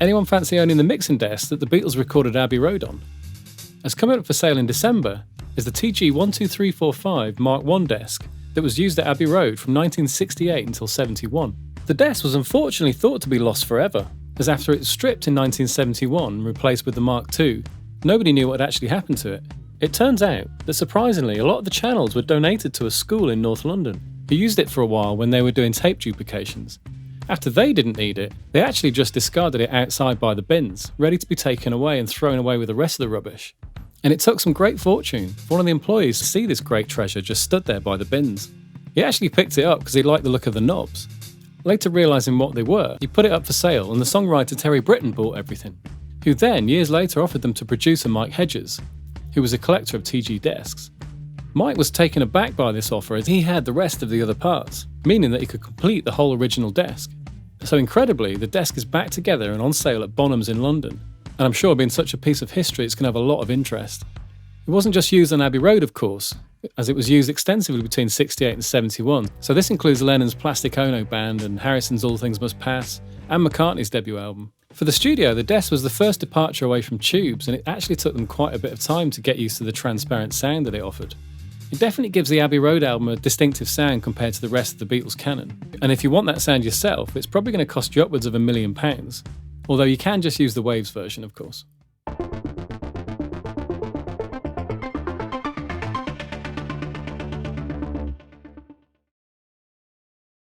Anyone fancy owning the mixing desk that the Beatles recorded Abbey Road on? As coming up for sale in December is the TG12345 Mark I desk that was used at Abbey Road from 1968 until 71. The desk was unfortunately thought to be lost forever, as after it was stripped in 1971 and replaced with the Mark II, nobody knew what had actually happened to it. It turns out that surprisingly a lot of the channels were donated to a school in North London, who used it for a while when they were doing tape duplications. After they didn't need it, they actually just discarded it outside by the bins, ready to be taken away and thrown away with the rest of the rubbish. And it took some great fortune for one of the employees to see this great treasure just stood there by the bins. He actually picked it up because he liked the look of the knobs. Later realising what they were, he put it up for sale and the songwriter Terry Britton bought everything, who then, years later, offered them to producer Mike Hedges, who was a collector of TG desks. Mike was taken aback by this offer as he had the rest of the other parts, meaning that he could complete the whole original desk. So incredibly, the desk is back together and on sale at Bonhams in London, and I'm sure being such a piece of history it's going to have a lot of interest. It wasn't just used on Abbey Road, of course, as it was used extensively between 68 and 71, so this includes Lennon's Plastic Ono Band and Harrison's All Things Must Pass, and McCartney's debut album. For the studio, the desk was the first departure away from tubes, and it actually took them quite a bit of time to get used to the transparent sound that it offered. It definitely gives the Abbey Road album a distinctive sound compared to the rest of the Beatles canon. And if you want that sound yourself, it's probably going to cost you upwards of £1 million, although you can just use the Waves version, of course.